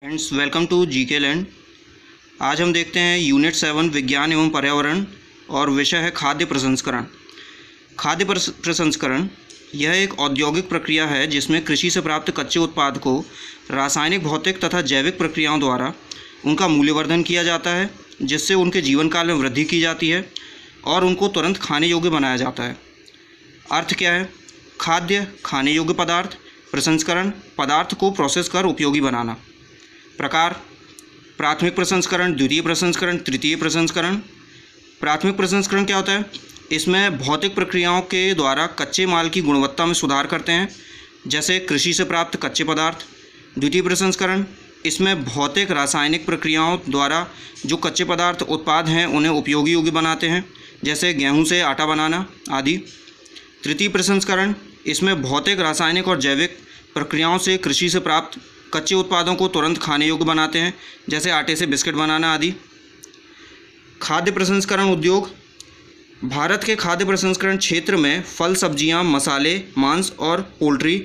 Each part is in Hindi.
Friends, welcome to GK land. आज हम देखते हैं यूनिट 7 विज्ञान एवं पर्यावरण और विषय है खाद्य प्रसंस्करण। खाद्य प्रसंस्करण यह एक औद्योगिक प्रक्रिया है जिसमें कृषि से प्राप्त कच्चे उत्पाद को रासायनिक, भौतिक तथा जैविक प्रक्रियाओं द्वारा उनका मूल्यवर्धन किया जाता है, जिससे उनके जीवन काल में वृद्धि की जाती है और उनको तुरंत खाने योग्य बनाया जाता है। अर्थ क्या है? खाद्य खाने योग्य पदार्थ, प्रसंस्करण पदार्थ को प्रोसेस कर उपयोगी बनाना। प्रकार: प्राथमिक प्रसंस्करण, द्वितीय प्रसंस्करण, तृतीय प्रसंस्करण। प्राथमिक प्रसंस्करण क्या होता है? इसमें भौतिक प्रक्रियाओं के द्वारा कच्चे माल की गुणवत्ता में सुधार करते हैं, जैसे कृषि से प्राप्त कच्चे पदार्थ। द्वितीय प्रसंस्करण, इसमें भौतिक रासायनिक प्रक्रियाओं द्वारा जो कच्चे पदार्थ उत्पाद हैं उन्हें उपयोगी योग्य बनाते हैं, जैसे गेहूँ से आटा बनाना आदि। तृतीय प्रसंस्करण, इसमें भौतिक, रासायनिक और जैविक प्रक्रियाओं से कृषि से प्राप्त कच्चे उत्पादों को तुरंत खाने योग्य बनाते हैं, जैसे आटे से बिस्किट बनाना आदि। खाद्य प्रसंस्करण उद्योग: भारत के खाद्य प्रसंस्करण क्षेत्र में फल, सब्जियां, मसाले, मांस और पोल्ट्री,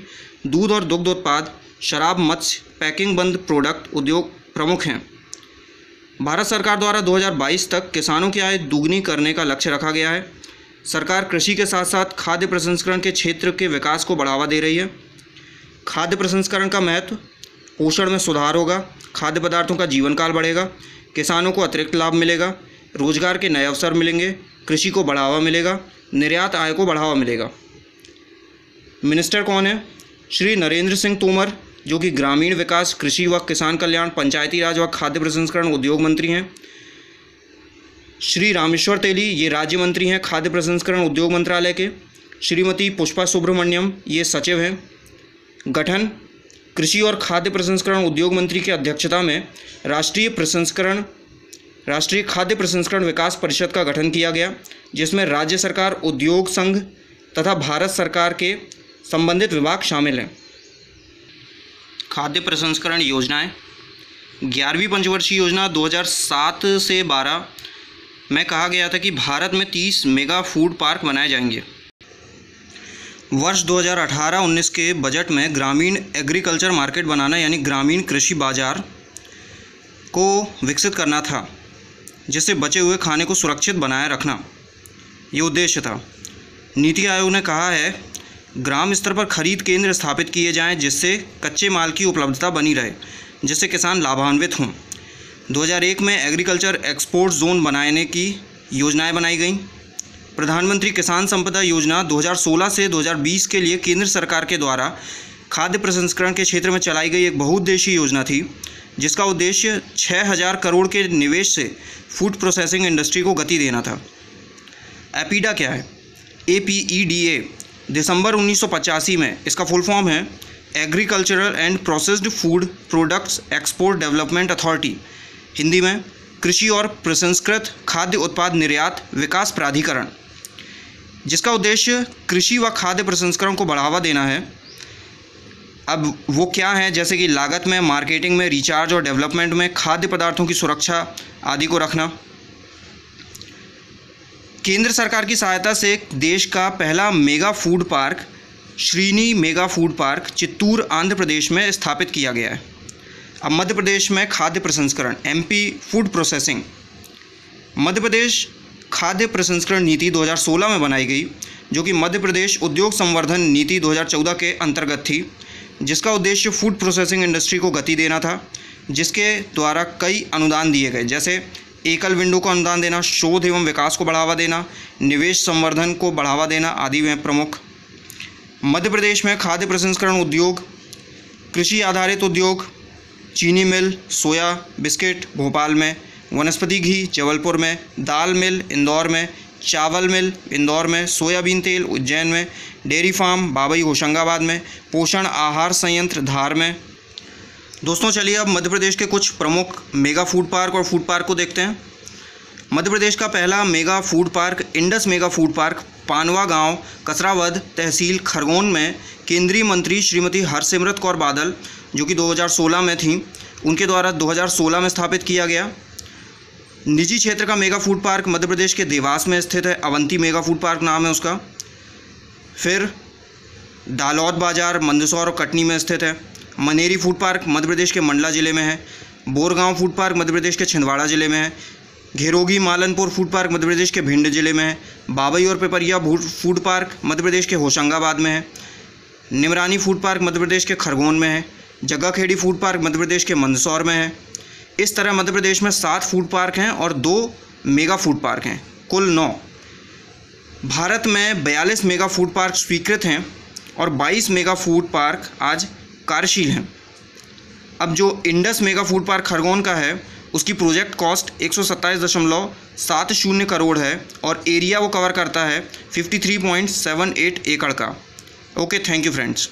दूध और दुग्ध उत्पाद, शराब, मत्स्य, पैकिंग बंद प्रोडक्ट उद्योग प्रमुख हैं। भारत सरकार द्वारा 2022 तक किसानों की आय दोगुनी करने का लक्ष्य रखा गया है। सरकार कृषि के साथ साथ खाद्य प्रसंस्करण के क्षेत्र के विकास को बढ़ावा दे रही है। खाद्य प्रसंस्करण का महत्व: पोषण में सुधार होगा, खाद्य पदार्थों का जीवन काल बढ़ेगा, किसानों को अतिरिक्त लाभ मिलेगा, रोजगार के नए अवसर मिलेंगे, कृषि को बढ़ावा मिलेगा, निर्यात आय को बढ़ावा मिलेगा। मिनिस्टर कौन है? श्री नरेंद्र सिंह तोमर, जो कि ग्रामीण विकास, कृषि व किसान कल्याण, पंचायती राज व खाद्य प्रसंस्करण उद्योग मंत्री हैं। श्री रामेश्वर तेली, ये राज्य मंत्री हैं खाद्य प्रसंस्करण उद्योग मंत्रालय के। श्रीमती पुष्पा सुब्रमण्यम, ये सचिव हैं। गठन: कृषि और खाद्य प्रसंस्करण उद्योग मंत्री की अध्यक्षता में राष्ट्रीय खाद्य प्रसंस्करण विकास परिषद का गठन किया गया, जिसमें राज्य सरकार, उद्योग संघ तथा भारत सरकार के संबंधित विभाग शामिल हैं। खाद्य प्रसंस्करण योजनाएं: 11वीं पंचवर्षीय योजना 2007 से 12 में कहा गया था कि भारत में 30 मेगा फूड पार्क बनाए जाएंगे। वर्ष 2018-19 के बजट में ग्रामीण एग्रीकल्चर मार्केट बनाना, यानी ग्रामीण कृषि बाजार को विकसित करना था, जिससे बचे हुए खाने को सुरक्षित बनाए रखना ये उद्देश्य था। नीति आयोग ने कहा है ग्राम स्तर पर खरीद केंद्र स्थापित किए जाएं, जिससे कच्चे माल की उपलब्धता बनी रहे, जिससे किसान लाभान्वित हों। 2001 में एग्रीकल्चर एक्सपोर्ट जोन बनाने की योजनाएं बनाई गईं। प्रधानमंत्री किसान संपदा योजना 2016 से 2020 के लिए केंद्र सरकार के द्वारा खाद्य प्रसंस्करण के क्षेत्र में चलाई गई एक बहुउद्देशीय योजना थी, जिसका उद्देश्य 6000 करोड़ के निवेश से फूड प्रोसेसिंग इंडस्ट्री को गति देना था। एपीडा क्या है? APEDA दिसंबर 1985 में, इसका फुल फॉर्म है agricultural and processed food products export development authority, Hindi में कृषि और प्रसंस्कृत खाद्य उत्पाद निर्यात विकास प्राधिकरण, जिसका उद्देश्य कृषि व खाद्य प्रसंस्करण को बढ़ावा देना है। अब वो क्या है? जैसे कि लागत में, मार्केटिंग में, रिचार्ज और डेवलपमेंट में, खाद्य पदार्थों की सुरक्षा आदि को रखना। केंद्र सरकार की सहायता से देश का पहला mega food park, Srini mega food park, Chittoor, Andhra Pradesh में स्थापित किया गया है। अब मध्य प्रदेश में खाद्य प्रसंस्करण, MP food processing. Madhya Pradesh खाद्य प्रसंस्करण नीति 2016 में बनाई गई, जो कि मध्य प्रदेश उद्योग संवर्धन नीति 2014 के अंतर्गत थी, जिसका उद्देश्य फूड प्रोसेसिंग इंडस्ट्री को गति देना था, जिसके द्वारा कई अनुदान दिए गए, जैसे एकल विंडो को अनुदान देना, शोध एवं विकास को बढ़ावा देना, निवेश संवर्धन को बढ़ावा देना आदि में प्रमुख। मध्य प्रदेश में खाद्य प्रसंस्करण उद्योग: कृषि आधारित उद्योग, चीनी मिल, सोया बिस्किट भोपाल में, वनस्पति घी जबलपुर में, दाल मिल इंदौर में, चावल मिल इंदौर में, सोयाबीन तेल उज्जैन में, डेयरी फार्म बाबई होशंगाबाद में, पोषण आहार संयंत्र धार में। दोस्तों, चलिए अब मध्य प्रदेश के कुछ प्रमुख मेगा फूड पार्क और फूड पार्क को देखते हैं। मध्य प्रदेश का पहला mega food park Indus mega food park Panwa गांव, कसरावद, तहसील खरगोन में केंद्रीय मंत्री श्रीमती हरसिमरत कौर बादल, जो कि 2016 में थी, उनके द्वारा 2016 में स्थापित किया गया। निजी क्षेत्र का mega food park Madhya Pradesh के देवास में स्थित है, अवंती मेगा फूड पार्क नाम है उसका। फिर दालौद बाजार, मंदसौर और कटनी में स्थित है। मनेरी फूड पार्क मध्य प्रदेश के मंडला ज़िले में है। बोरगांव फूड पार्क मध्य प्रदेश के छिंदवाड़ा ज़िले में है। घेरोगी मालनपुर फूड पार्क मध्य प्रदेश के भिंड ज़िले में है। बाबई और पिपरिया फूड पार्क मध्य प्रदेश के होशंगाबाद में है। निमरानी फूड पार्क मध्य प्रदेश के खरगोन में है। जग्गाखेड़ी फूड पार्क मध्य प्रदेश के मंदसौर में है। इस तरह मध्य प्रदेश में 7 फूड पार्क हैं और 2 मेगा फूड पार्क हैं, कुल 9। भारत में 42 मेगा फूड पार्क स्वीकृत हैं और 22 मेगा फूड पार्क आज कार्यशील हैं। अब जो Indus mega food park Khargone का है उसकी प्रोजेक्ट कॉस्ट 127.70 करोड़ है और एरिया वो कवर करता है 53.78 एकड़ का। Okay, thank you friends.